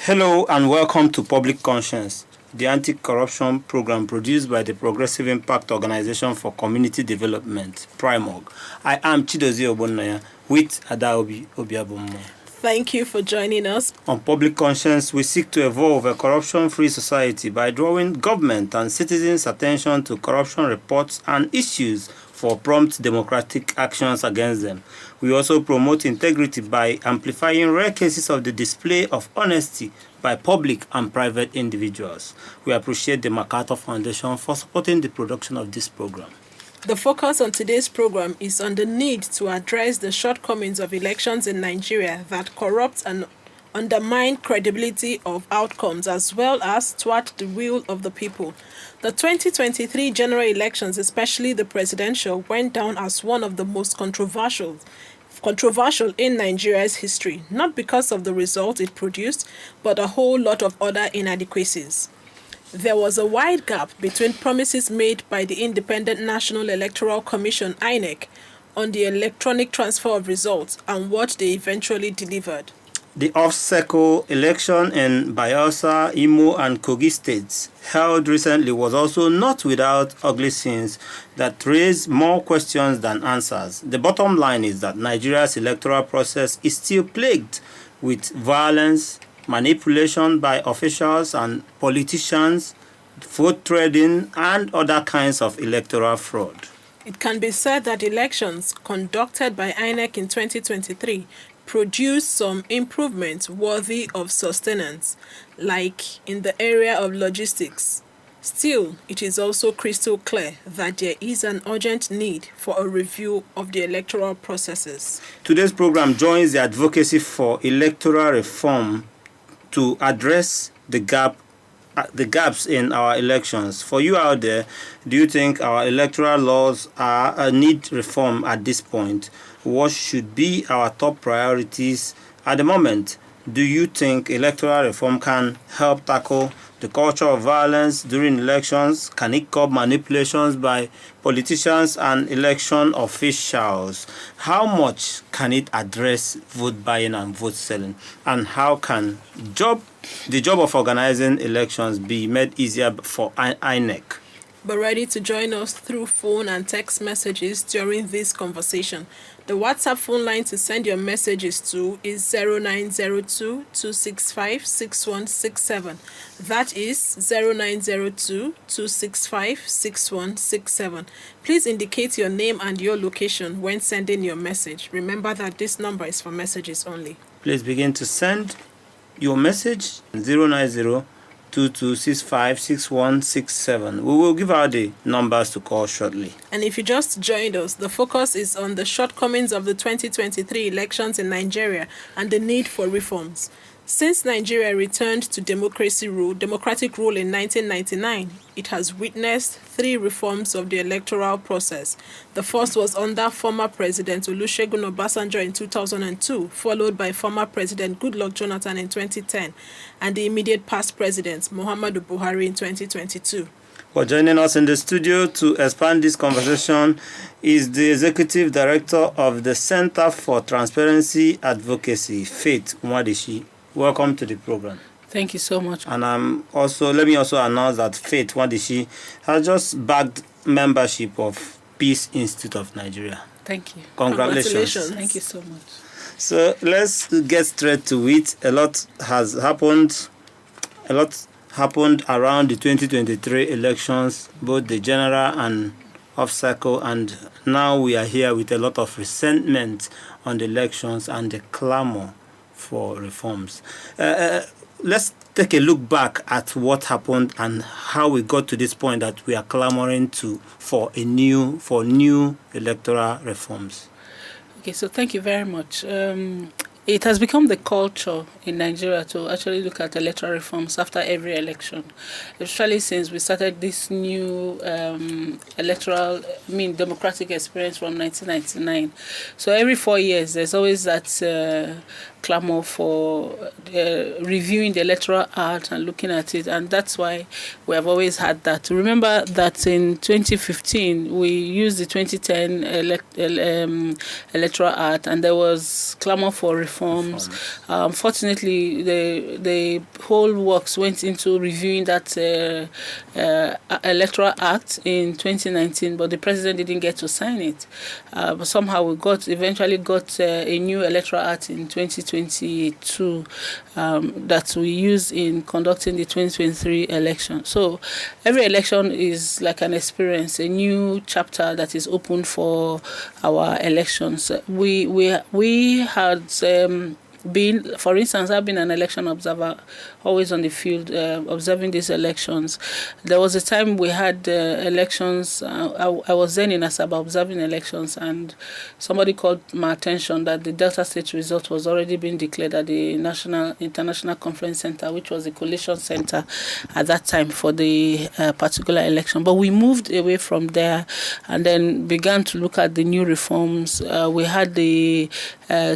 Hello and welcome to Public Conscience, the anti-corruption program produced by the Progressive Impact Organization for Community Development, PRIMOG. I am Chidozie Ogbonnaya with Adaobi Obiabomo. Thank you for joining us. On Public Conscience, we seek to evolve a corruption-free society by drawing government and citizens' attention to corruption reports and issues for prompt democratic actions against them. We also promote integrity by amplifying rare cases of the display of honesty by public and private individuals. We appreciate the MacArthur Foundation for supporting the production of this program. The focus on today's program is on the need to address the shortcomings of elections in Nigeria that corrupt and undermine credibility of outcomes as well as thwart the will of the people. The 2023 general elections, especially the presidential, went down as one of the most controversial in Nigeria's history, not because of the result it produced, but a whole lot of other inadequacies. There was a wide gap between promises made by the Independent National Electoral Commission (INEC) on the electronic transfer of results and what they eventually delivered. The off-cycle election in Bayelsa, Imo, and Kogi states held recently was also not without ugly scenes that raise more questions than answers. The bottom line is that Nigeria's electoral process is still plagued with violence, manipulation by officials and politicians, vote trading, and other kinds of electoral fraud. It can be said that elections conducted by INEC in 2023 produced some improvements worthy of sustenance, like in the area of logistics. Still, it is also crystal clear that there is an urgent need for a review of the electoral processes. Today's program joins the Advocacy for Electoral Reform to address the gaps in our elections. For you out there, do you think our electoral laws need reform at this point? What should be our top priorities at the moment? Do you think electoral reform can help tackle the culture of violence during elections? Can it curb manipulations by politicians and election officials? How much can it address vote buying and vote selling? And how can the job of organizing elections be made easier for INEC? But ready to join us through phone and text messages during this conversation. The WhatsApp phone line to send your messages to is 0902-265-6167. That is 0902-265-6167. Please indicate your name and your location when sending your message. Remember that this number is for messages only. Please begin to send your message 090-2265-6167. We will give out the numbers to call shortly. And if you just joined us, the focus is on the shortcomings of the 2023 elections in Nigeria and the need for reforms. Since Nigeria returned to democratic rule in 1999, it has witnessed 3 reforms of the electoral process. The first was under former President Olusegun Obasanjo in 2002, followed by former President Goodluck Jonathan in 2010, and the immediate past President Muhammadu Buhari in 2022. For joining us in the studio to expand this conversation is the Executive Director of the Center for Transparency Advocacy, Faith Nwadishi. Welcome to the program. Thank you so much. And let me also announce that Faith Nwadishi has just bagged membership of Peace Institute of Nigeria. Thank you. Congratulations. Thank you so much. So let's get straight to it. A lot happened around the 2023 elections, both the general and off-cycle, and now we are here with a lot of resentment on the elections and the clamor for reforms. Let's take a look back at what happened and how we got to this point that we are clamoring for new electoral reforms. Okay, so thank you very much. It has become the culture in Nigeria to actually look at electoral reforms after every election, especially since we started this new democratic experience from 1999. So every 4 years, there's always that clamor for reviewing the Electoral Act and looking at it, and that's why we have always had that. Remember that in 2015 we used the 2010 Electoral Act, and there was clamor for reforms. Fortunately, the whole works went into reviewing that Electoral Act in 2019, but the president didn't get to sign it. But somehow we eventually got a new Electoral Act in 2022 that we use in conducting the 2023 election. So every election is like an experience, a new chapter that is open for our elections. We had for instance, I've been an election observer, always on the field observing these elections. There was a time we had elections. I was then in Asaba observing elections, and somebody called my attention that the Delta State result was already being declared at the International Conference Center, which was the collation center at that time for the particular election. But we moved away from there and then began to look at the new reforms. We had the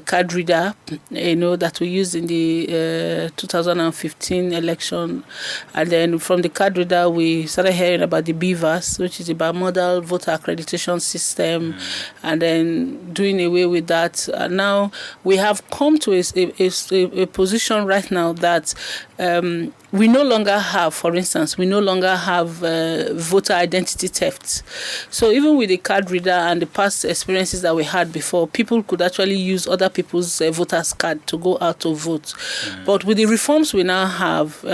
card reader, that we used in the 2015 election, and then from the card reader we started hearing about the BVAS, which is the bimodal voter accreditation system, and then doing away with that. Now we have come to a position right now that we no longer have, for instance, voter identity theft. So even with the card reader and the past experiences that we had before, people could actually use other people's voters card to go out to vote. But with the reforms we now have,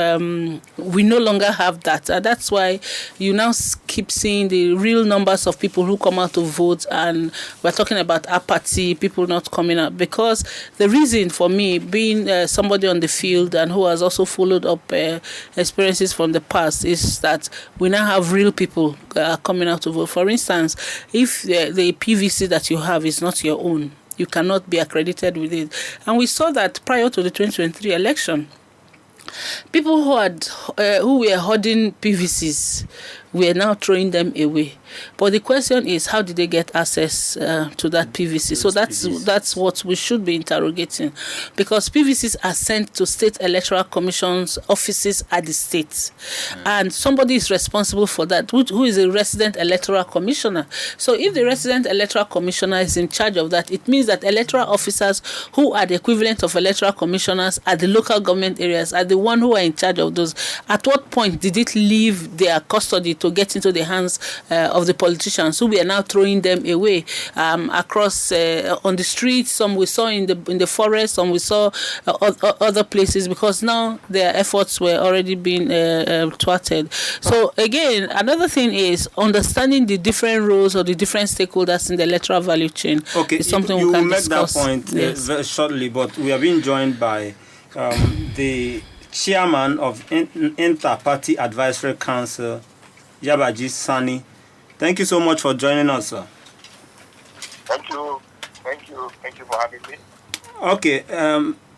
we no longer have that. And that's why you now keep seeing the real numbers of people who come out to vote, and we're talking about apathy, people not coming out. Because the reason for me, being somebody on the field and who has also followed up experiences from the past, is that we now have real people coming out to vote. For instance, if the PVC that you have is not your own, you cannot be accredited with it. And we saw that prior to the 2023 election, people who were hoarding PVCs were now throwing them away. But the question is, how did they get access to that PVC? So that's what we should be interrogating, because PVCs are sent to state electoral commissions offices at the states, and somebody is responsible for that, who is a resident electoral commissioner. So if the resident electoral commissioner is in charge of that, it means that electoral officers who are the equivalent of electoral commissioners at the local government areas are the one who are in charge of those. At what point did it leave their custody to get into the hands of the politicians, who we are now throwing them away across on the streets? Some we saw in the forest, some we saw other places, because now their efforts were already being thwarted. So again, another thing is understanding the different roles of the different stakeholders in the electoral value chain. Okay, is something you we can will make discuss. that point Yes. shortly, but we are being joined by the chairman of Inter-Party Advisory Council, Yabaji Sani. Thank you so much for joining us, sir. Thank you for having me. Okay,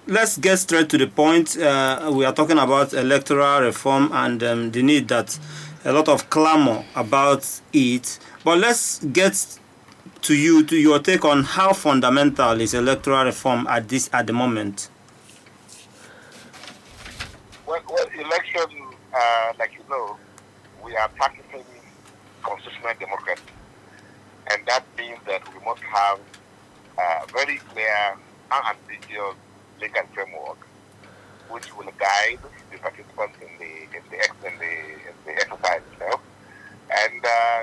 let's get straight to the point. We are talking about electoral reform and the need that a lot of clamor about it. But let's get to your take on how fundamental is electoral reform at the moment. Well, election, like you know, we are practicing constitutional democracy, and that means that we must have a very clear, unambiguous legal framework which will guide the participants in the exercise itself, and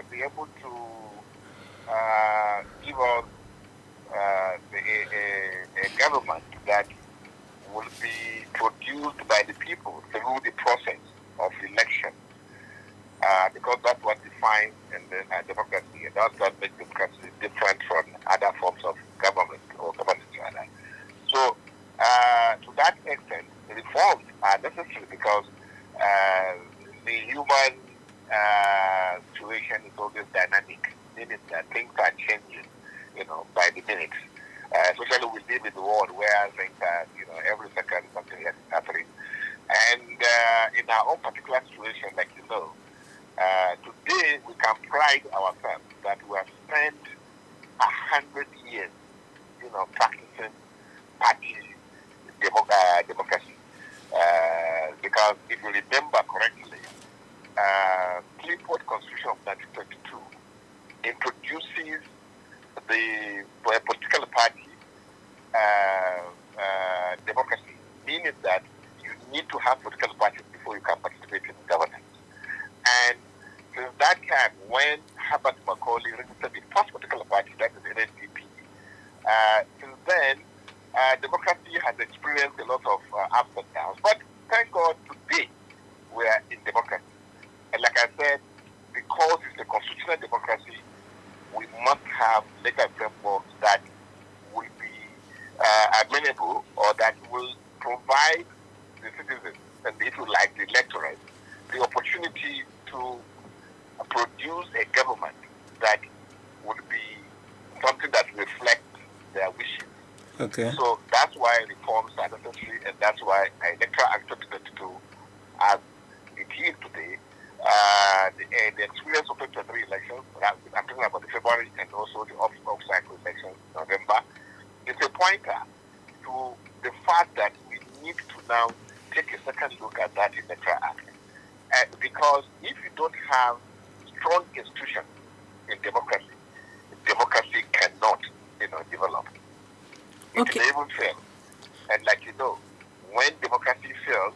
be able to give us a government that will be produced by the people through the process of election, because that's what defines democracy, and that's what makes democracy different from other forms of government or governance rather. So, to that extent, the reforms are necessary because the human situation is always dynamic, meaning that things are changing, by the minute. Especially we live in the world where things are, every second something is happening. And in our own particular situation, like today we can pride ourselves that we have spent 100 years, practicing party democracy. Because if you remember correctly, Clifford Constitution of 1922 introduces the political party democracy, meaning that you need to have political parties before you can participate in governance. And since that time, when Herbert Macaulay registered the first political party, that is NNDP, since then, democracy has experienced a lot of ups and downs. But thank God today we are in democracy. And like I said, because it's a constitutional democracy, we must have legal frameworks that will be amenable or that will provide the citizens, and if you like the electorate, the opportunity to produce a government that would be something that reflects their wishes. Okay. So that's why reforms are necessary, and that's why Electoral Act 2022, as it is today, the experience of 2023 elections, I'm talking about the February and also the off-cycle elections in November, is a pointer to the fact that we need to now take a second look at that Electoral Act. Because if you don't have strong institutions in democracy, democracy cannot, develop. It Okay. may even fail. And like you know, when democracy fails,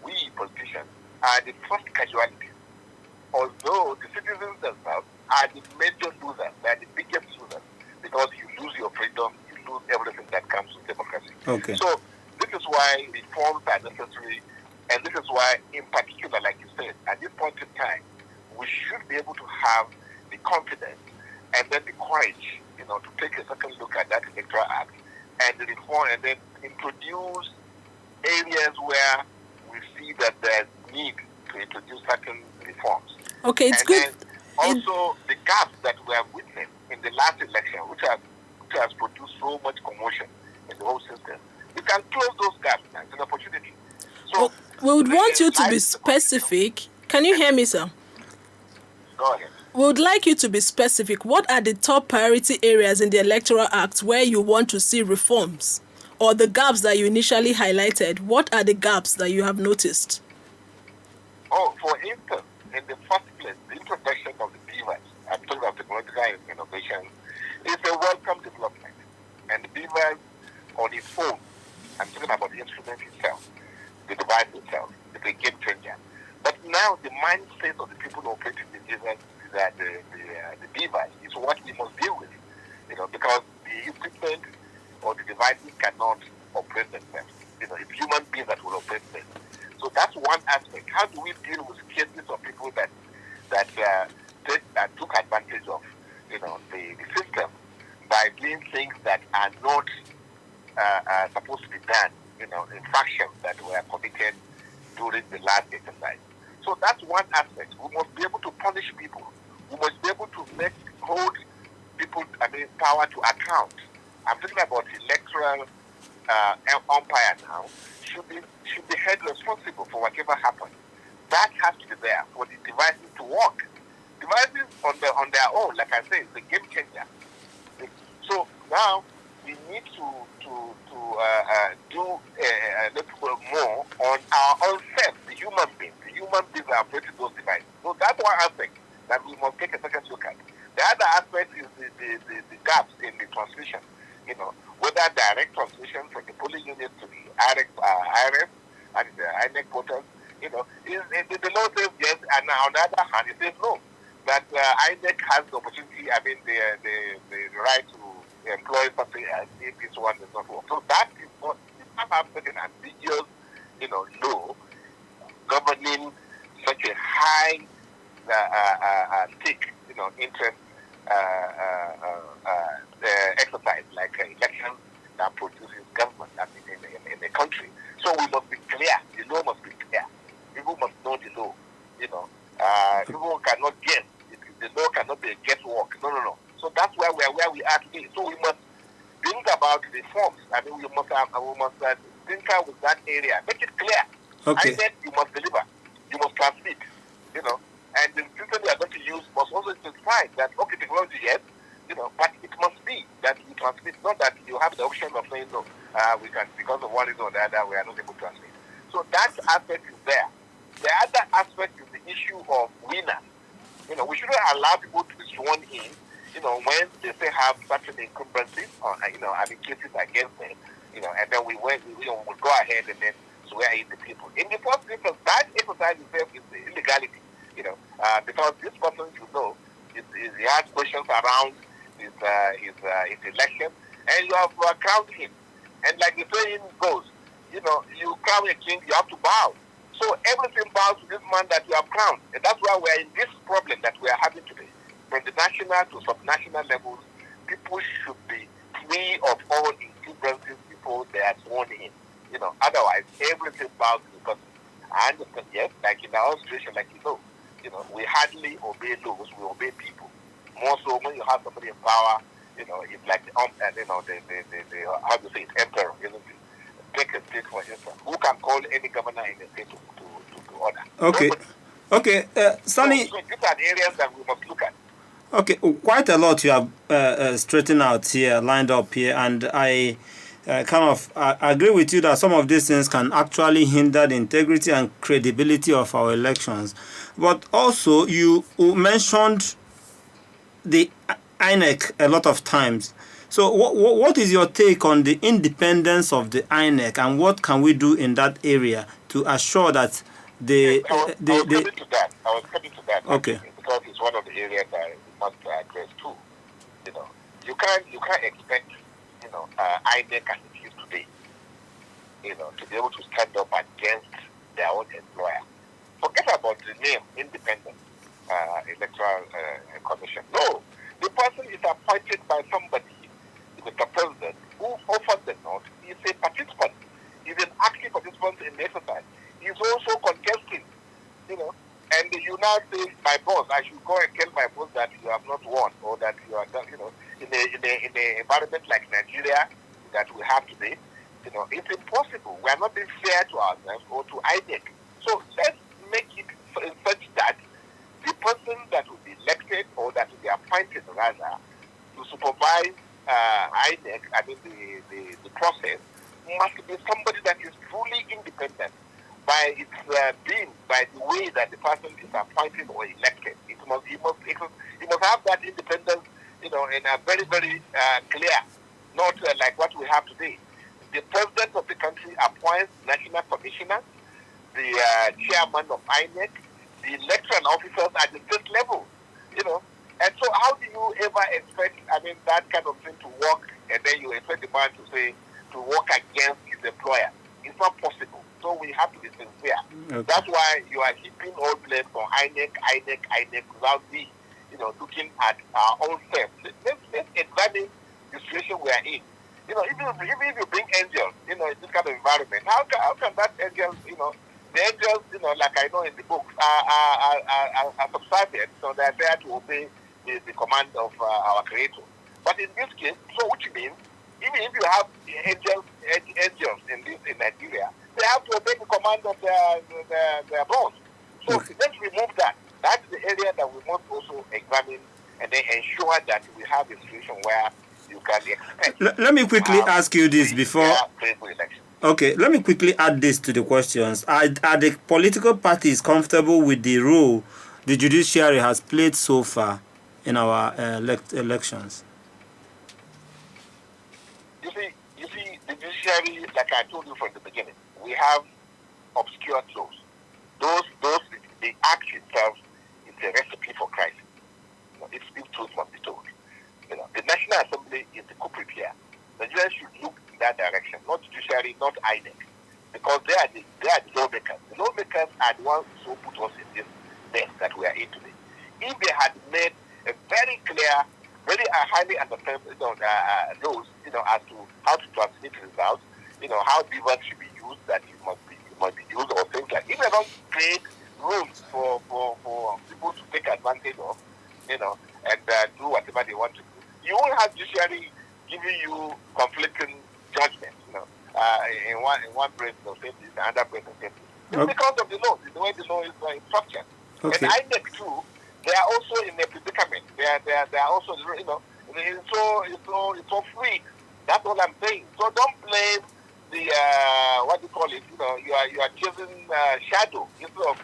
we politicians are the first casualties. Although the citizens themselves are the major losers, they are the biggest losers, because you lose your freedom, you lose everything that comes with democracy. Okay. So this is why reforms are necessary, and this is why, in particular, like you said, at this point in time, we should be able to have the confidence and then the courage, to take a second look at that Electoral Act and the reform, and then introduce areas where we see that there's need to introduce certain reforms. Okay, it's and good. Then also, the gaps that we have witnessed in the last election, which has produced so much commotion in the whole system, we can close those gaps now. It's an opportunity. So We would want you to be specific. Can you hear me, sir? Go ahead. We would like you to be specific. What are the top priority areas in the Electoral Act where you want to see reforms? Or the gaps that you initially highlighted, what are the gaps that you have noticed? Oh, for instance, in the first place, the introduction of the beavers, I'm talking about technological innovation, is a welcome development. And the beavers on its own, I'm talking about the instrument itself, the device itself, it's a game changer. But now the mindset of the people operating the beavers, the beavers, is what we must deal with, because the equipment or the devices cannot operate themselves. It's human beings that will operate them. So that's one aspect. How do we deal with cases of people that took advantage of, the system by doing things that are not supposed to be done, infractions that were committed during the last exercise. So that's one aspect. We must be able to punish people. We must be able to hold people, power to account. I'm talking about electoral umpire now. Should be held responsible for whatever happens. That has to be there for the devices to work. Devices on their own, like I say, is a game changer. So now we need to do a little more on our own self, the human beings. The human beings are operating those devices. So that's one aspect that we must take a second look at. The other aspect is the gaps in the transmission. Whether direct transmission from the polling units to the IRF and the INEC voters, the law says yes, and on the other hand, it says no. That INEC has the opportunity, the right to employ something else if this one does not work. So that is not, you can't have such an ambiguous, law governing such a high stake, interest exercise like elections that produces government in the country. So we must be clear. The law must be clear. People must know the law. People cannot guess. The law cannot be a guesswork. No. So that's where we are today. So we must think about reforms. We must tinker with that area. Make it clear. Okay. I said you must deliver. You must transmit. And the system we are going to use must also specify that, okay, technology, yes, but it must be that you transmit, not that you have the option of saying, no, we can, because of one reason or the other, we are not able to transmit. So that aspect is there. The other aspect is the issue of winners. We shouldn't allow people to be sworn in, when they say have certain encumbrances or, cases against them, and then we'll go ahead and then swear in the people. In the first instance, that exercise itself is the illegality, because this person should know he has questions around his election, and you have crowned him. And like the saying goes, you crown a king, you have to bow. So everything bows to this man that you have crowned. And that's why we are in this problem that we are having today. From the national to subnational levels, people should be free of all encumbrances before they are sworn in. Otherwise, everything bows to the person. I understand, yes, like in our situation, like we hardly obey laws, we obey people. More so when you have somebody in power, it's like the how do you say it, emperor, isn't it? Take a state, for instance. Who can call any governor in the state to order? Okay. Okay, Sonny. So these are the areas that we must look at. Okay, quite a lot you have straightened out here, lined up here, and I agree with you that some of these things can actually hinder the integrity and credibility of our elections. But also, you mentioned the INEC a lot of times. So what is your take on the independence of the INEC, and what can we do in that area to assure that I was coming to that. Okay. Because it's one of the areas that we must address too. You can't expect, INEC as it is today, to be able to stand up against their own employer. Forget about the name, Independent Electoral Commission. No, the person is appointed by somebody, the president, who offers the note. He's a participant. He's an active participant in the exercise. He's also contesting, and you now say, my boss, I should go and tell my boss that you have not won, or that you are done, in an environment like Nigeria that we have today, it's impossible. We are not being fair to ourselves or to INEC. So let's make it such that the person that will be elected, or that will be appointed rather, to supervise INEC, the process, must be somebody that is truly independent by its by the way that the person is appointed or elected. He must have that independence, in a very, very clear, not like what we have today. The president of the country appoints national commissioners, the chairman of INEC, the electoral officers at the state level, And so how do you ever expect, that kind of thing to work, and then you expect the man to work against his employer? It's not possible. So we have to be sincere. Okay. That's why you are keeping all blame on INEC, without me, looking at our own self. Let's examine the situation we are in. Even if you bring angels, in this kind of environment, how can that angels, the angels, like I know in the books, are subservient, so they are there to obey the command of our Creator. But in this case, so which means, even if you have angels in Nigeria, they have to obey the command of their boss. So let's remove that. That's the area that we must also examine, and then ensure that we have a situation where you can expect. Let me quickly ask you this before. Okay, let me quickly add this to the questions. Are the political parties comfortable with the role the judiciary has played so far in our elections? You see, the judiciary, like I told you from the beginning, we have obscure clauses. The act itself is a recipe for crisis. If truth must be told. The National Assembly is the culprit here. Nigerians should look in that direction, not judiciary, not INEC, because they are the lawmakers. The lawmakers are the ones who put us in this mess that we are in today. If they had made a very clear, very highly understood laws, as to how to transmit results, how beavers should be used, that it must be used, or things like. If they don't create rules for people to take advantage of, and do whatever they want to do, you won't have judiciary giving you conflicting judgments. In one place they'll say this, another place they'll say this. It's because of the law, the way the law is structured. Okay. And INEC too, they are also in a predicament. They are also, It's so free. That's all I'm saying. So don't blame the what do you call it? You are chasing shadow instead of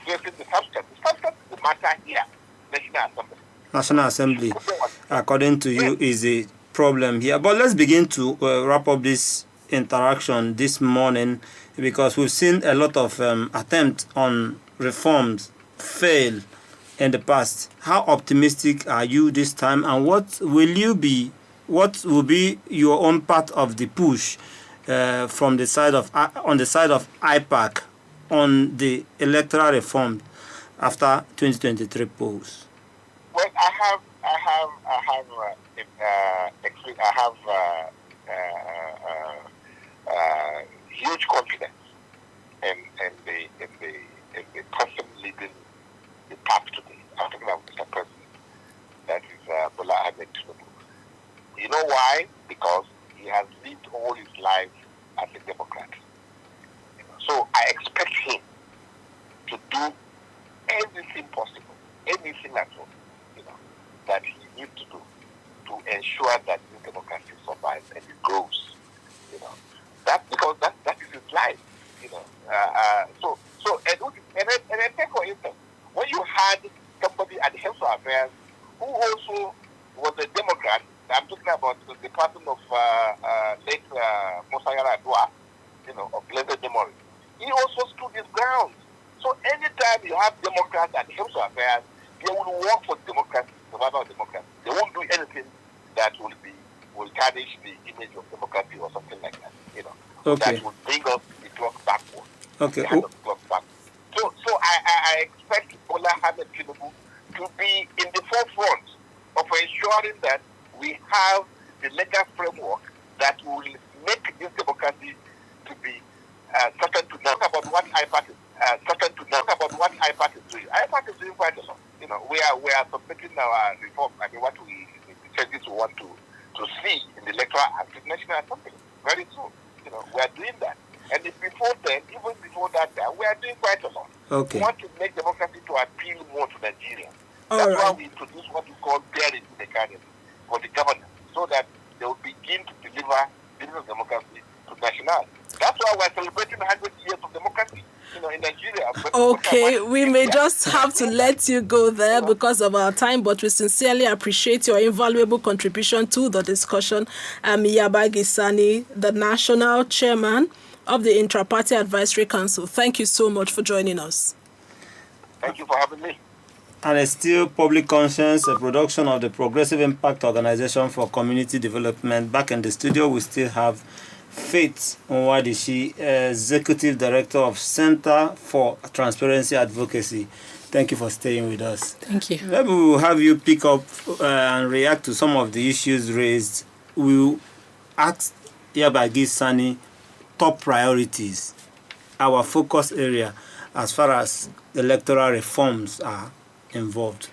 facing the substance. The substance is the matter here. National Assembly. National Assembly, according to you, is a problem here. But let's begin to wrap up this interaction this morning, because we've seen a lot of attempts on reforms fail in the past. How optimistic are you this time, and what will be your own part of the push from the side of on the side of IPAC on the electoral reform after 2023 polls? Well, I have huge confidence in the person leading the path today. I'm talking about Mr. President. That is Bola Ahmed Tinubu. You know why? Because he has lived all his life as a Democrat. So I expect him to do everything possible, anything at all, that he needs to do to ensure that this democracy survives and it grows. That's because that is his life. And then take for instance, when you had somebody at the Health Affairs who also was a Democrat, I'm talking about the person of late Mosayara Adwa, of blessed memory. He also stood his ground. So anytime you have Democrats at the Health Affairs, they will work for democracy, survival of democracy. They won't do anything that will tarnish the image of democracy or something like that. Okay. That will bring us the clock backward. Okay. The hand of the clock backward. So I expect Bola Ahmed Tinubu to be in the forefront of ensuring that we have the legal framework that will make this democracy to be certain to know about what IPAC is. What IPAC is doing. IPAC is doing quite a lot. We are submitting our reform. What the changes we want to see in the Electoral Act in National Assembly very soon. We are doing that. And if before then, even before that, we are doing quite a lot. Okay. We want to make democracy to appeal more to Nigerians. All That's why right. we introduce what we call bearing mechanism for the government, so that they will begin to deliver business democracy to national. That's why we're celebrating 100 years of democracy, in Nigeria. Okay, we may just have to let you go there because of our time, but we sincerely appreciate your invaluable contribution to the discussion. Yabagi Sani, the National Chairman of the Intra-Party Advisory Council. Thank you so much for joining us. Thank you for having me. And it's still Public Conscience, a production of the Progressive Impact Organization for Community Development. Back in the studio, we still have Faith Nwadishi, Executive Director of Center for Transparency Advocacy. Thank you for staying with us. Thank you. Maybe we will have you pick up and react to some of the issues raised. We'll ask Yabagi Sani top priorities, our focus area as far as electoral reforms are involved.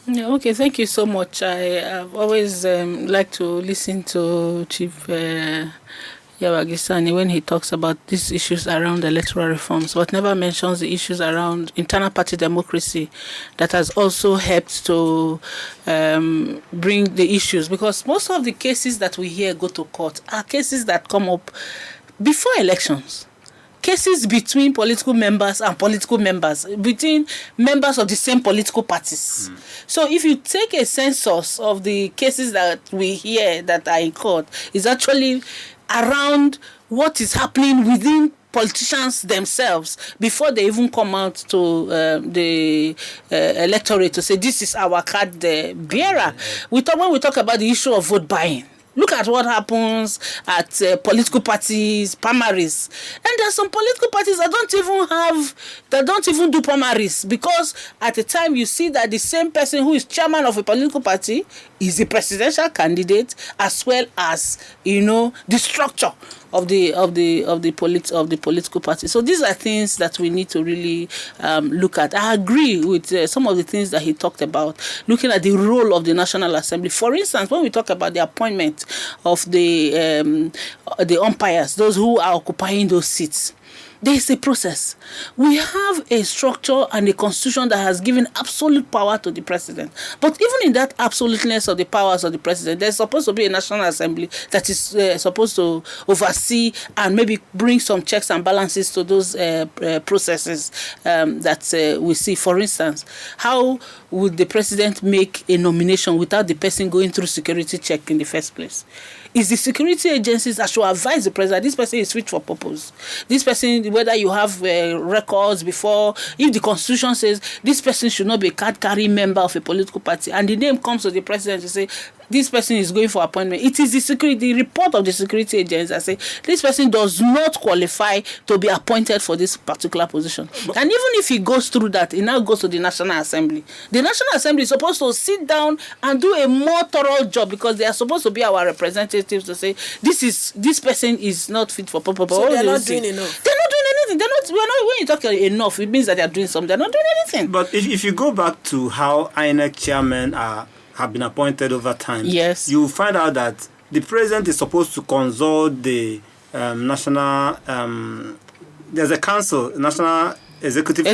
Yeah, okay, thank you so much. I've always liked to listen to Chief Yabagi Sani when he talks about these issues around electoral reforms, but never mentions the issues around internal party democracy that has also helped to bring the issues, because most of the cases that we hear go to court are cases that come up before elections. Cases between political members and political members, between members of the same political parties. So if you take a census of the cases that we hear that are in court, it's actually around what is happening within politicians themselves before they even come out to the electorate to say this is our card bearer. When we talk about the issue of vote buying, look at what happens at political parties, primaries. And there are some political parties that don't even do primaries, because at the time you see that the same person who is chairman of a political party is the presidential candidate, as well as, the structure of the political party. So these are things that we need to really look at. I agree with some of the things that he talked about, looking at the role of the National Assembly. For instance, when we talk about the appointment of the umpires, those who are occupying those seats, There is a process. We have a structure and a constitution that has given absolute power to the president. But even in that absoluteness of the powers of the president, there's supposed to be a National Assembly that is supposed to oversee and maybe bring some checks and balances to those processes that we see. For instance, how would the president make a nomination without the person going through security check in the first place? It's the security agencies that should advise the president, this person is fit for purpose. This person, whether you have records before, if the constitution says this person should not be a card-carrying member of a political party, and the name comes to the president to say, this person is going for appointment. It is the report of the security agents that say this person does not qualify to be appointed for this particular position. And even if he goes through that, he now goes to the National Assembly. The National Assembly is supposed to sit down and do a more thorough job, because they are supposed to be our representatives to say this person is not fit for purpose. So they're not doing enough. They're not doing anything. When you talk enough, it means that they're doing something. They're not doing anything. But if you go back to how INEC chairmen have been appointed over time, yes, you find out that the president is supposed to consult the national. There's a council, National Executive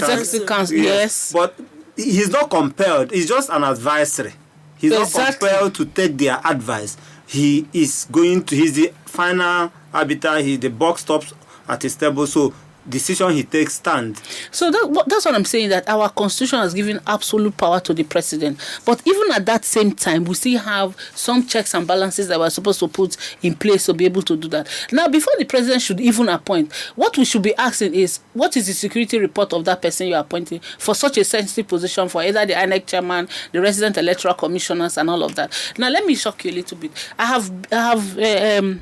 Council. Yes, but he's not compelled. He's just an advisory. He's not compelled to take their advice. He's the final arbiter. The buck stops at his table. So decision he takes stand. So that's what I'm saying, that our constitution has given absolute power to the president. But even at that same time, we still have some checks and balances that we're supposed to put in place to be able to do that. Now, before the president should even appoint, what we should be asking is, what is the security report of that person you're appointing for such a sensitive position for either the INEC chairman, the resident electoral commissioners, and all of that? Now, let me shock you a little bit. I have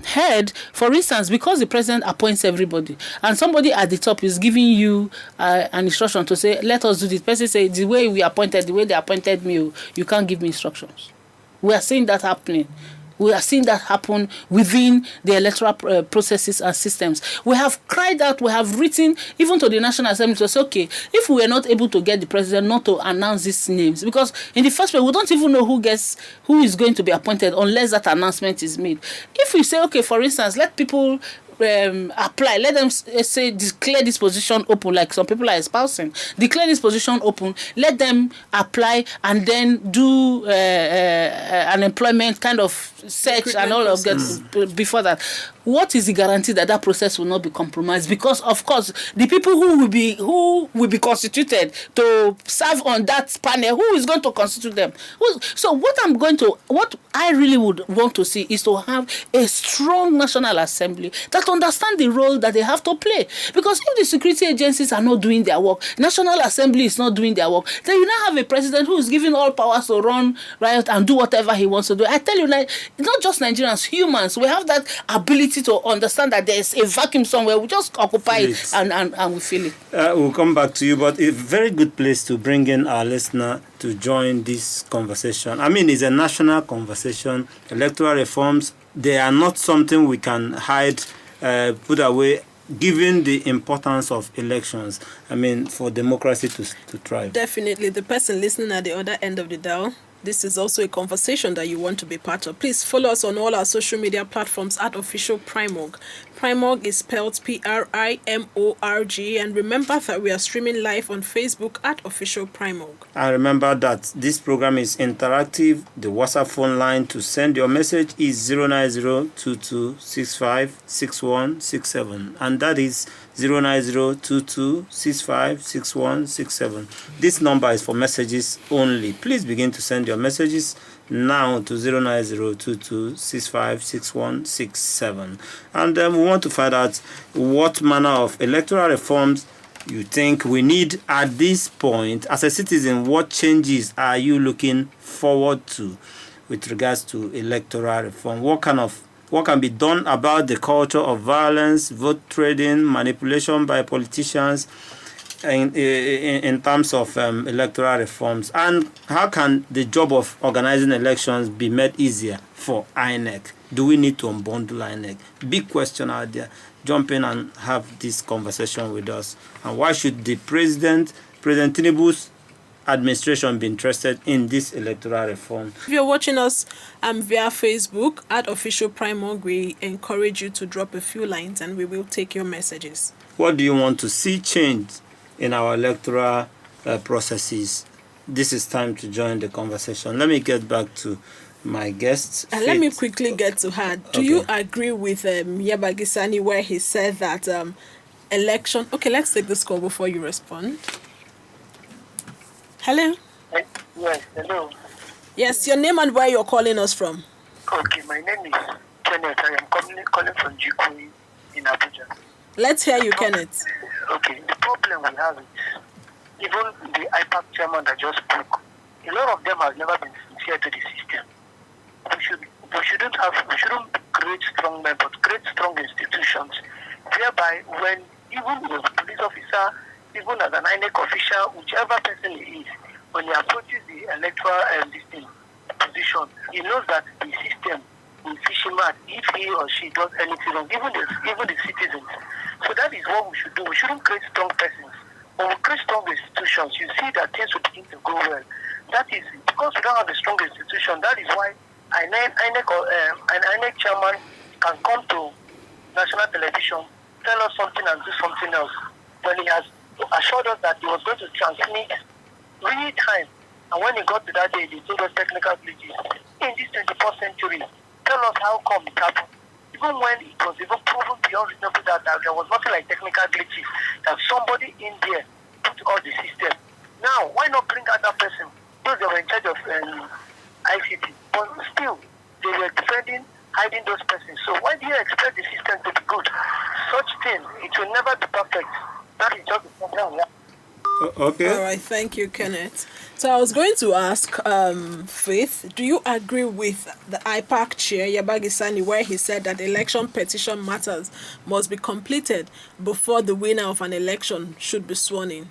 heard, for instance, because the president appoints everybody, and somebody at the top is giving you an instruction to say, let us do this. Person say, the way they appointed me, you can't give me instructions. We are seeing that happening. We are seeing that happen within the electoral processes and systems. We have cried out, we have written even to the National Assembly to say, okay, if we are not able to get the president not to announce these names, because in the first place, we don't even know who is going to be appointed unless that announcement is made. If we say, okay, for instance, let people apply, let them say declare this position open, like some people are espousing, declare this position open, let them apply and then do an employment kind of search and all of that before that. What is the guarantee that that process will not be compromised? Because of course the people who will be constituted to serve on that panel, who is going to constitute them? So what I really would want to see is to have a strong National Assembly that understand the role that they have to play. Because if the security agencies are not doing their work, National Assembly is not doing their work, then you now have a president who is given all powers to run riot and do whatever he wants to do. I tell you, like, not just Nigerians, humans, we have that ability to understand that there is a vacuum somewhere. We just occupy it and we feel it. We'll come back to you, but a very good place to bring in our listener to join this conversation. I mean, it's a national conversation. Electoral reforms, they are not something we can hide, put away, given the importance of elections, I mean, for democracy to thrive. Definitely. The person listening at the other end of the dial, this is also a conversation that you want to be part of. Please follow us on all our social media platforms at Official Primorg. Primorg is spelled Primorg. And remember that we are streaming live on Facebook at Official Primorg. And remember that this program is interactive. The WhatsApp phone line to send your message is 09022656167. And that is 09022656167. This number is for messages only. Please begin to send your messages now to 09022656167. And we want to find out what manner of electoral reforms you think we need at this point. As a citizen, what changes are you looking forward to with regards to electoral reform? What can be done about the culture of violence, vote trading, manipulation by politicians in terms of electoral reforms? And how can the job of organizing elections be made easier for INEC? Do we need to unbundle INEC? Big question out there. Jump in and have this conversation with us. And why should the President Tinubu's administration be interested in this electoral reform. If you're watching us via Facebook at Official Primorg, we encourage you to drop a few lines and we will take your messages. What do you want to see change in our electoral processes? This is time to join the conversation. Let me get back to my guests. And let me quickly get to her. Do you agree with Yabagisani where he said that election... Okay, let's take this call before you respond. Hello? Yes, hello. Yes, your name and where you're calling us from. Okay, my name is Kenneth. I am calling from Jikui in Abuja. Let's hear you, Kenneth. Okay, the problem we have is even the IPAC chairman that just spoke, a lot of them have never been sincere to the system. We shouldn't create strong men, but create strong institutions, whereby when even as a police officer, even as an INEC official, whichever person he is, when he approaches the electoral position, he knows that the system will fish him out if he or she does anything wrong, even the citizens. So that is what we should do. We shouldn't create strong persons. When we create strong institutions, you see that things will begin to go well. That is because we don't have a strong institution. That is why an INEC chairman can come to national television, tell us something and do something else. When he has assured us that he was going to transmit real time, and when he got to that day, he told us technical glitches. In this 21st century, tell us how come it happened. Even when it was even proven beyond reasonable doubt that there was nothing like technical glitches, that somebody in there put all the system. Now, why not bring out that person? Those that were in charge of ICT, but still, they were defending, hiding those persons. So why do you expect the system to be good? Such thing, it will never be perfect. That is just the problem. Okay. All right, thank you, Kenneth. So I was going to ask Faith, do you agree with the IPAC chair, Yabagisani, where he said that election petition matters must be completed before the winner of an election should be sworn in?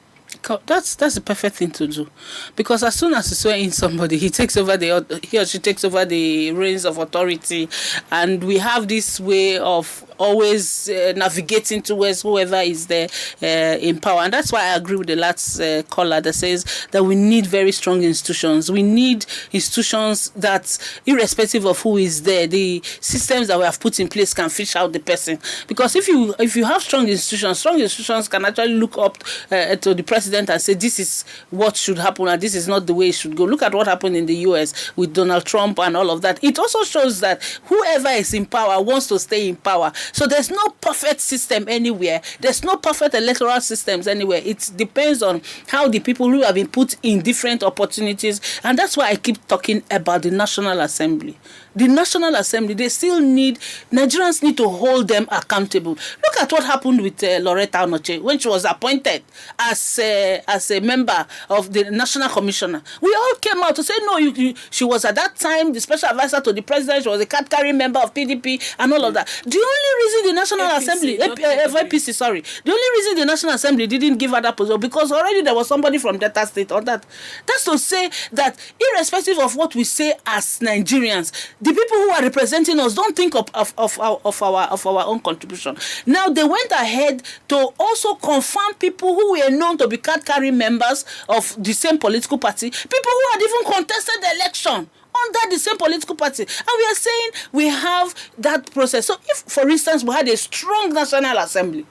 That's the perfect thing to do, because as soon as you swear in somebody, he or she takes over the reins of authority, and we have this way of always navigating towards whoever is there in power. And that's why I agree with the last caller that says that we need very strong institutions. We need institutions that, irrespective of who is there, the systems that we have put in place can fish out the person. Because if you have strong institutions can actually look up to the president and say this is what should happen and this is not the way it should go. Look at what happened in the US with Donald Trump and all of that. It also shows that whoever is in power wants to stay in power. So there's no perfect system anywhere. There's no perfect electoral systems anywhere. It depends on how the people who have been put in different opportunities. And that's why I keep talking about the National Assembly. The National Assembly, Nigerians need to hold them accountable. Look at what happened with Loretta Onoche when she was appointed as a member of the National Commissioner. We all came out to say, no, she was at that time the special advisor to the president, she was a card-carrying member of PDP and all of that. The only reason the National Assembly, APC, sorry, the only reason the National Assembly didn't give her that position because already there was somebody from Delta State on that. That's to say that irrespective of what we say as Nigerians, the people who are representing us don't think of our own contribution. Now they went ahead to also confirm people who were known to be card-carrying members of the same political party, people who had even contested the election under the same political party. And we are saying we have that process. So if, for instance, we had a strong National Assembly,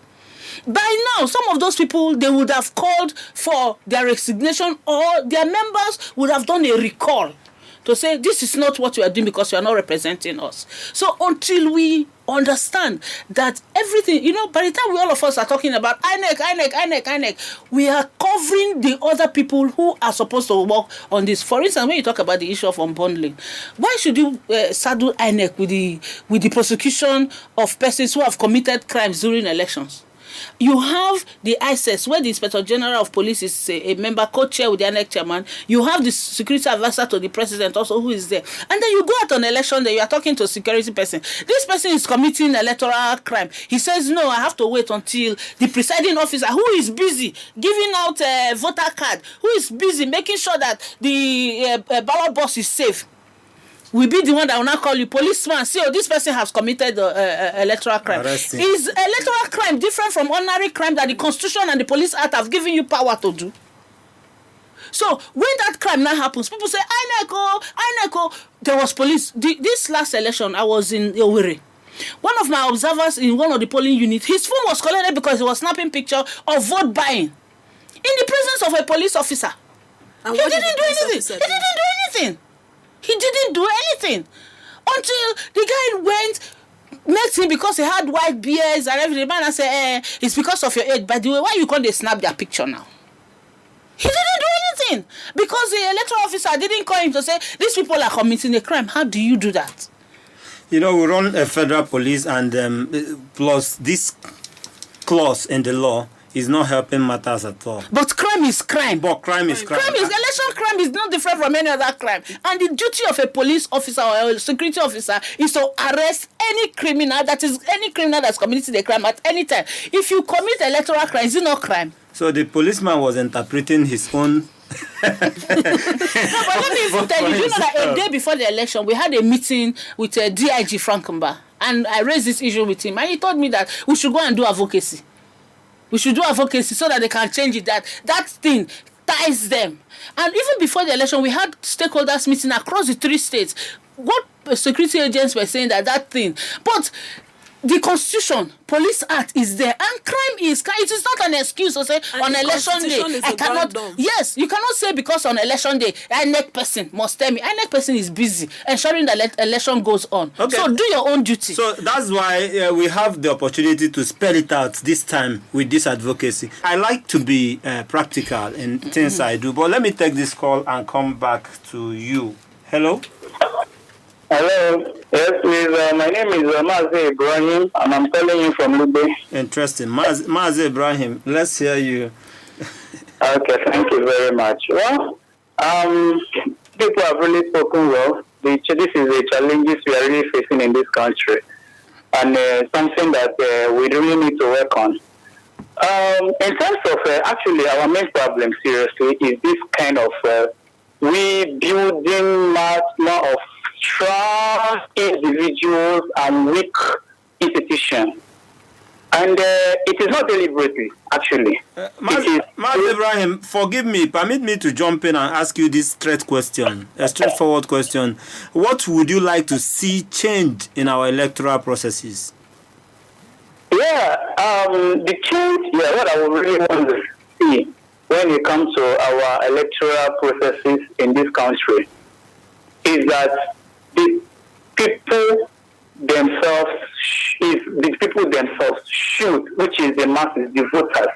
by now, some of those people, they would have called for their resignation or their members would have done a recall to say, this is not what you are doing because you are not representing us. So until we understand that everything, by the time all of us are talking about INEC, we are covering the other people who are supposed to work on this. For instance, when you talk about the issue of unbundling, why should you saddle INEC with the prosecution of persons who have committed crimes during elections? You have the ISS, where the Inspector General of Police is a member, co-chair with the INEC chairman. You have the security advisor to the president also who is there. And then you go out on election day, you are talking to a security person. This person is committing electoral crime. He says, no, I have to wait until the presiding officer, who is busy giving out a voter card, who is busy making sure that the ballot box is safe, will be the one that will now call you, policeman, see, this person has committed electoral crime. Arresting. Is electoral crime different from ordinary crime that the Constitution and the Police Act have given you power to do? So when that crime now happens, people say, INECO. There was police. This last election, I was in Owerri. One of my observers in one of the polling units, his phone was collected because he was snapping picture of vote buying in the presence of a police officer. And He didn't do anything until the guy met him because he had white beards and everything. The man said, it's because of your age. By the way, why you can't snap their picture now? He didn't do anything because the electoral officer didn't call him to say, these people are committing a crime. How do you do that? We run a federal police, and plus this clause in the law is not helping matters at all. But crime is crime. Election crime is not different from any other crime. And the duty of a police officer or a security officer is to arrest any criminal that's committed a crime at any time. If you commit electoral crime, is it not crime? So the policeman was interpreting his own. No, but let me tell you, that a day before the election, we had a meeting with DIG Frankenba, and I raised this issue with him, and he told me that we should go and do advocacy. We should do advocacy so that they can change it, that thing ties them. And even before the election, we had stakeholders meeting across the 3 states. What security agents were saying that thing. But the Constitution, Police Act is there, and crime is. It is not an excuse to say and on election day I cannot. Yes, you cannot say because on election day INEC person must tell me. INEC person is busy ensuring that election goes on. Okay. So do your own duty. So that's why we have the opportunity to spell it out this time with this advocacy. I like to be practical in things I do, but let me take this call and come back to you. Hello. Hello. Yes, please. My name is Mazi Ibrahim, and I'm calling you from Lube. Interesting. Mazi Ibrahim, let's hear you. Okay, thank you very much. Well, people have really spoken well. This is the challenges we are really facing in this country, and something that we really need to work on. In terms of, actually, our main problem, seriously, is this kind of we building much more of strong individuals and weak institutions. And it is not deliberately, actually. Mazi Ibrahim, forgive me, permit me to jump in and ask you this straightforward question. What would you like to see change in our electoral processes? Yeah, the change, what I would really want to see when it comes to our electoral processes in this country is that the people themselves should, which is the masses, the voters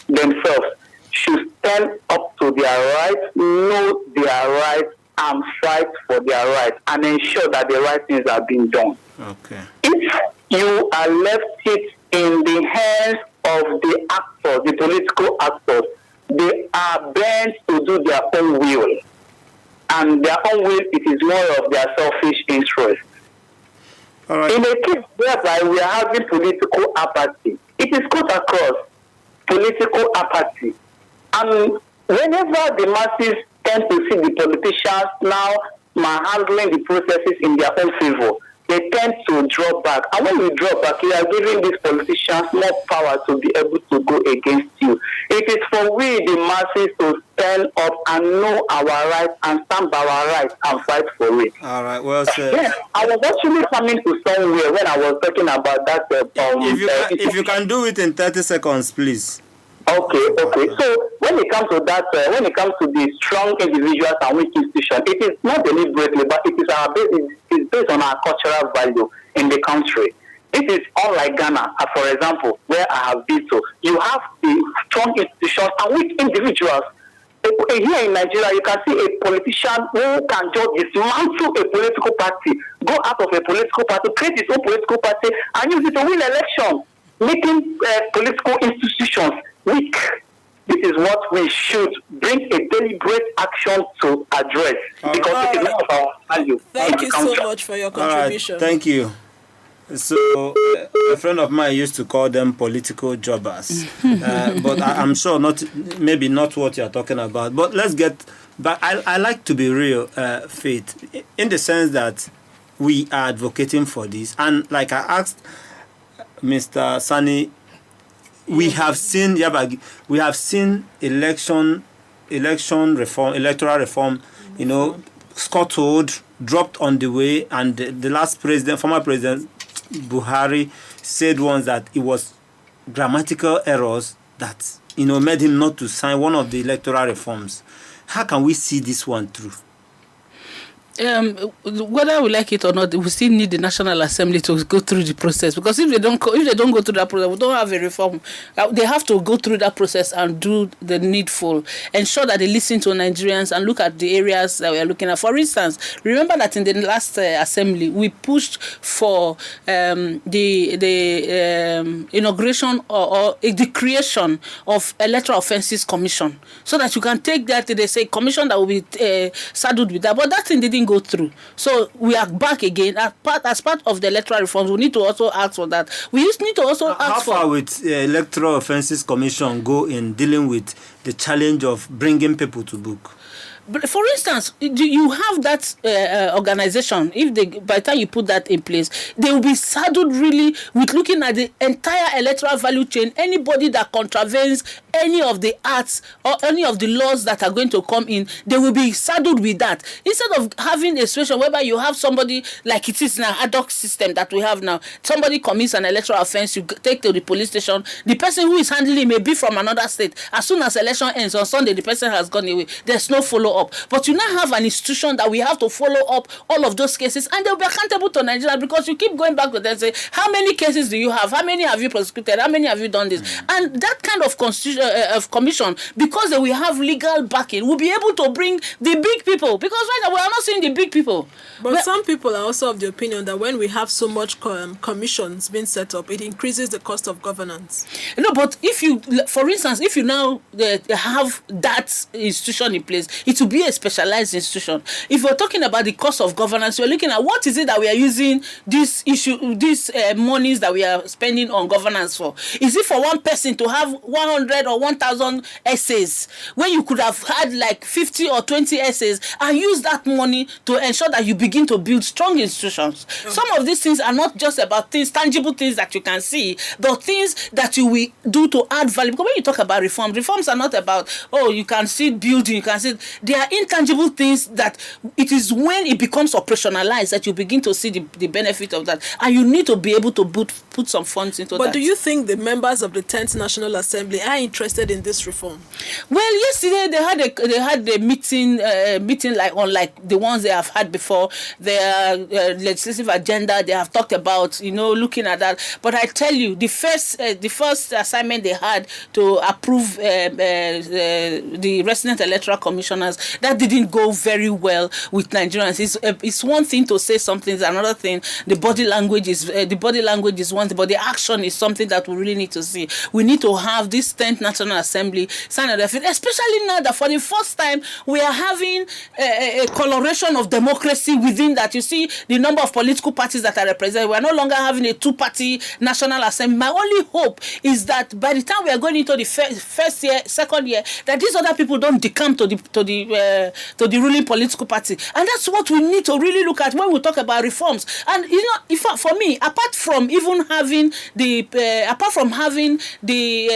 themselves, should stand up to their rights, know their rights, and fight for their rights, and ensure that the right things are being done. Okay. If you are left it in the hands of the actors, the political actors, they are bent to do their own will. And their own will, it is more of their selfish interest. All right. In a case whereby we are having political apathy, it is cut across political apathy. And whenever the masses tend to see the politicians now handling the processes in their own favor, they tend to draw back. And when you draw back, you are giving these politicians more power to be able to go against you. It is for we, the masses, to stand up and know our rights and stand by our rights and fight for it. All right, well said. Yes, I was actually coming to somewhere when I was talking about that. If you can do it in 30 seconds, please. Okay. So when it comes to that, when it comes to the strong individuals and weak institutions, it is not deliberately, but it is based on our cultural value in the country. This is unlike Ghana, for example, where I have been to. You have the strong institutions and weak individuals. Here in Nigeria, you can see a politician who can just dismantle a political party, go out of a political party, create his own political party, and use it to win elections, making political institutions weak. This is what we should bring a deliberate action to address, because it is not of our value. Thank you so much for your contribution. All right, thank you. So, a friend of mine used to call them political jobbers, but I'm sure maybe not what you're talking about. But let's get back. I like to be real, Faith, in the sense that we are advocating for this. And like I asked Mr. Sani, we have seen election electoral reform, scuttled, dropped on the way, and the last former president Buhari said once that it was grammatical errors that made him not to sign one of the electoral reforms. How can we see this one through? Whether we like it or not, we still need the National Assembly to go through the process, because if they don't go through that process, we don't have a reform. They have to go through that process and do the needful, ensure that they listen to Nigerians and look at the areas that we are looking at. For instance, remember that in the last assembly we pushed for the inauguration or the creation of Electoral Offences Commission, so that you can take that, they say, commission that will be saddled with that, but that thing didn't go through. So we are back again as part of the electoral reforms. We need to also ask for that. We just need to also ask how for. How far would Electoral Offences Commission go in dealing with the challenge of bringing people to book? But for instance, you have that organization. By the time you put that in place, they will be saddled really with looking at the entire electoral value chain. Anybody that contravenes any of the acts or any of the laws that are going to come in, they will be saddled with that. Instead of having a situation whereby you have somebody like it is now, ad hoc system that we have now. Somebody commits an electoral offense, you take to the police station. The person who is handling it may be from another state. As soon as election ends on Sunday, the person has gone away. There's no follow-up. But you now have an institution that we have to follow up all of those cases, and they'll be accountable to Nigeria, because you keep going back to them and say, how many cases do you have? How many have you prosecuted? How many have you done this? And that kind of commission, because they will have legal backing, will be able to bring the big people, because right now we are not seeing the big people. But some people are also of the opinion that when we have so much commissions being set up, it increases the cost of governance. No, but for instance, if you now have that institution in place, it will be a specialized institution. If we're talking about the cost of governance, we're looking at what is it that we are using these monies that we are spending on governance for. Is it for one person to have 100 or 1,000 essays, when you could have had like 50 or 20 essays, and use that money to ensure that you begin to build strong institutions? Some of these things are not just about tangible things that you can see, but things that you will do to add value. Because when you talk about reforms are not about, you can see building, you can see. They are intangible things that it is when it becomes operationalized that you begin to see the benefit of that, and you need to be able to put some funds into that. But do you think the members of the 10th National Assembly are interested in this reform? Well, yesterday they had a meeting unlike the ones they have had before. Their legislative agenda, they have talked about looking at that. But I tell you, the first assignment they had to approve the resident electoral commissioners, that didn't go very well with Nigerians. It's one thing to say something, it's another thing. The body language is one thing, but the action is something that we really need to see. We need to have this 10th National Assembly sign a referendum, especially now that for the first time we are having a coloration of democracy within that. You see the number of political parties that are represented. We are no longer having a two-party National Assembly. My only hope is that by the time we are going into the first year, second year, that these other people don't decamp to the ruling political party. And that's what we need to really look at when we talk about reforms. And for me, apart from having the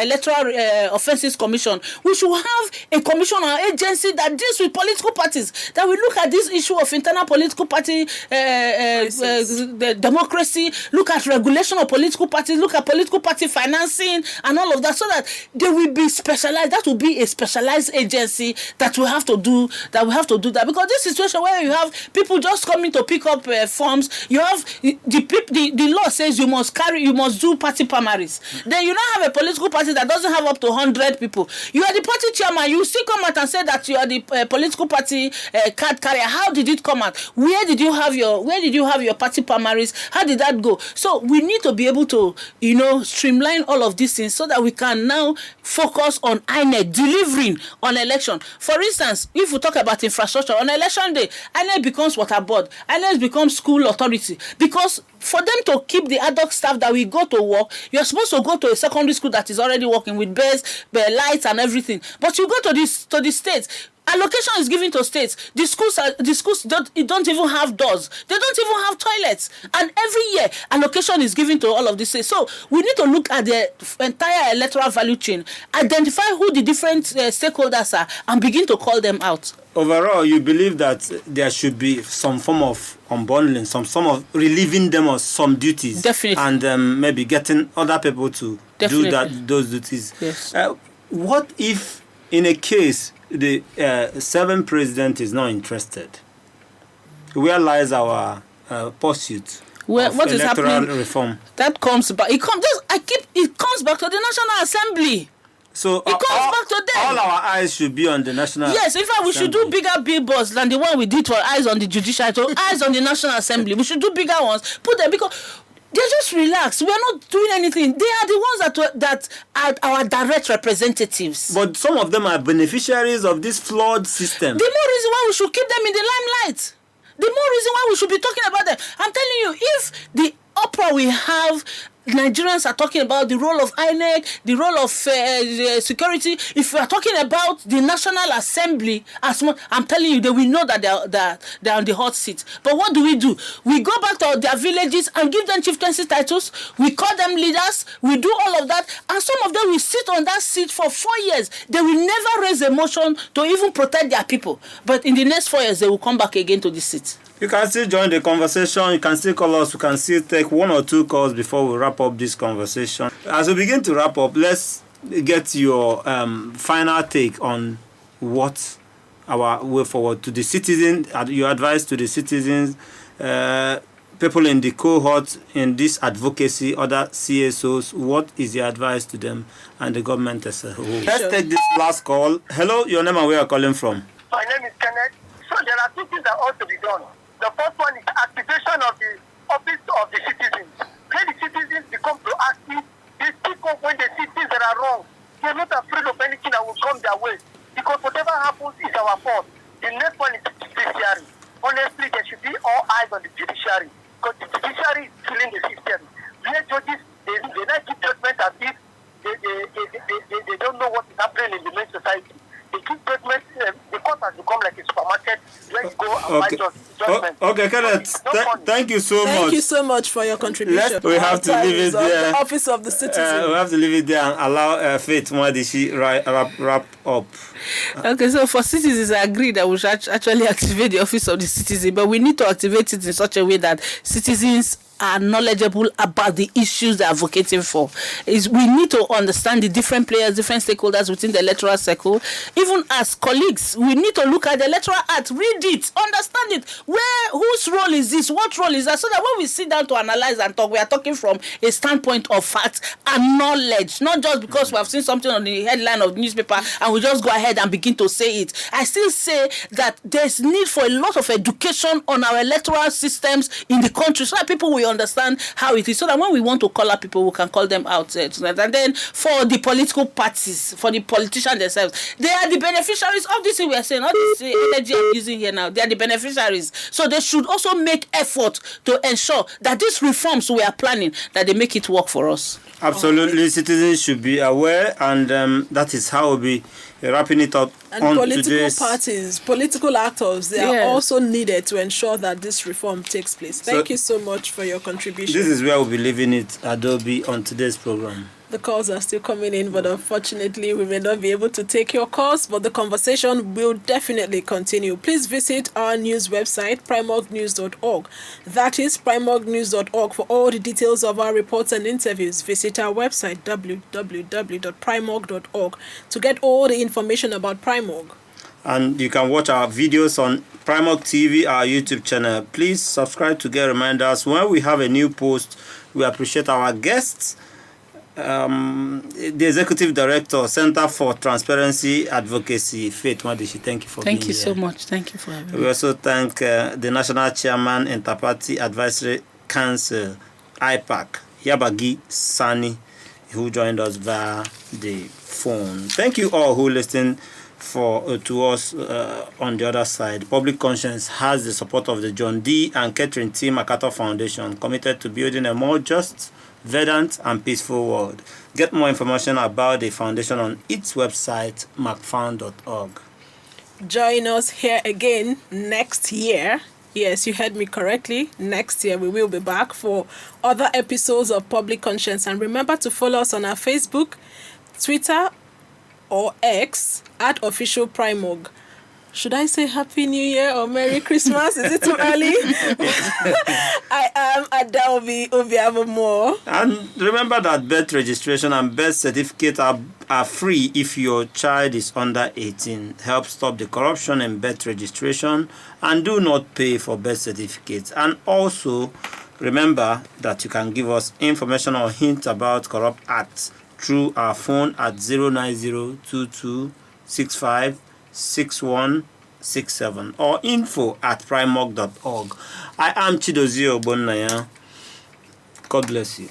Electoral Offences Commission, we should have a commission or agency that deals with political parties, that will look at this issue of internal political party the democracy, look at regulation of political parties, look at political party financing and all of that, so that they will be specialized. That will be a specialized agency that we have to do that, because this situation where you have people just coming to pick up forms, you have the law says you must do party primaries. Then you now have a political party that doesn't have up to 100 people. You are the party chairman, you still come out and say that you are the political party card carrier. How did it come out? Where did you have your party primaries? How did that go? So we need to be able to streamline all of these things so that we can now focus on INEC delivering on election. For instance, if we talk about infrastructure, on election day, INEC becomes water board, INEC becomes school authority, because for them to keep the ad hoc staff that we go to work, you're supposed to go to a secondary school that is already working with bells, lights and everything. But you go to the states, Allocation is given to states. The schools don't even have doors. They don't even have toilets. And every year, allocation is given to all of these states. So we need to look at the entire electoral value chain, identify who the different stakeholders are, and begin to call them out. Overall, you believe that there should be some form of unbundling, some form of relieving them of some duties. Definitely. And maybe getting other people to do those duties. Yes. What if, in a case, the 7th president is not interested? Where lies our pursuit of what is electoral happening? reform? That comes back. It comes back to the National Assembly. So It comes back to them. all our eyes should be on the National Yes, in fact, we should do bigger billboards than the one we did for eyes on the judiciary, to eyes on the National Assembly. We should do bigger ones. Put them, because they're just relaxed. We are not doing anything. They are the ones that are our direct representatives. But some of them are beneficiaries of this flawed system. The more reason why we should keep them in the limelight. The more reason why we should be talking about them. I'm telling you, if the opera we have, Nigerians are talking about the role of INEC, the role of security. If we are talking about the National Assembly, I'm telling you, they will know that they're on the hot seat. But what do? We go back to their villages and give them chieftaincy titles. We call them leaders. We do all of that. And some of them will sit on that seat for 4 years. They will never raise a motion to even protect their people. But in the next 4 years, they will come back again to the seat. You can still join the conversation. You can still call us. We can still take 1 or 2 calls before we wrap up this conversation. As we begin to wrap up, let's get your final take on what our way forward to the citizen, your advice to the citizens, people in the cohort, in this advocacy, other CSOs. What is your advice to them and the government as a whole? Let's take this last call. Hello, your name and where you are calling from? My name is Kenneth. So there are 2 things that ought to be done. The first one is activation of the office of the citizens. When the citizens become proactive, they speak up when they see things that are wrong. They are not afraid of anything that will come their way. Because whatever happens is our fault. The next one is the judiciary. Honestly, there should be all eyes on the judiciary. Because the judiciary is killing the system. Where judges, they not give judgment as if they don't know what is happening in the main society. They give judgment, the court has become like a supermarket. Let's go and buy judgment. Okay, Kenneth, thank you so much. Thank you so much for your contribution. We have to leave it there. The Office of the Citizen. We have to leave it there and allow Faith Mwadishi wrap up. Okay, so for citizens, I agree that we should actually activate the Office of the Citizen, but we need to activate it in such a way that citizens are knowledgeable about the issues they are advocating for. We need to understand the different players, different stakeholders within the electoral circle. Even as colleagues, we need to look at the Electoral Act, read it, understand it. Whose role is this? What role is that? So that when we sit down to analyze and talk, we are talking from a standpoint of fact and knowledge, not just because we have seen something on the headline of the newspaper and we just go ahead and begin to say it. I still say that there's need for a lot of education on our electoral systems in the country so that people will understand how it is, so that when we want to call out people, we can call them out tonight. And then for the political parties, for the politicians themselves, they are the beneficiaries of this thing we are saying, all this energy I'm using here now. They are the beneficiaries. So they should also make effort to ensure that these reforms we are planning, that they make it work for us. Absolutely, citizens should be aware, and that is how we'll be wrapping it up. And on political today's parties, political actors, they are also needed to ensure that this reform takes place. Thank you so much for your contribution. This is where we'll be leaving it, Adobe, on today's program. The calls are still coming in, but unfortunately, we may not be able to take your calls, but the conversation will definitely continue. Please visit our news website, primorgnews.org. That is primorgnews.org for all the details of our reports and interviews. Visit our website, www.primorg.org, to get all the information about Primorg. And you can watch our videos on Primorg TV, our YouTube channel. Please subscribe to get reminders when we have a new post. We appreciate our guests. The Executive Director, Center for Transparency Advocacy, Faith Mwadishi, thank you for being here. Thank you so much. Thank you for having me. We also thank the National Chairman, Interparty Advisory Council, IPAC, Yabagi Sani, who joined us via the phone. Thank you all who listened to us on the other side. Public Conscience has the support of the John D. and Catherine T. MacArthur Foundation, committed to building a more just, verdant and peaceful world. Get more information about the foundation on its website, macfound.org. join us here again next year. Yes, you heard me correctly. Next year, we will be back for other episodes of Public Conscience. And remember to follow us on our Facebook, Twitter, or X at Official Primorg. Should I say Happy New Year or Merry Christmas? Is it too early? I am Adaobi Obiavomo. And remember that birth registration and birth certificate are free if your child is under 18. Help stop the corruption in birth registration and do not pay for birth certificates. And also, remember that you can give us information or hints about corrupt acts through our phone at 09022656167 or info@primorg.org. I am Chidozie Ogbonnaya. God bless you.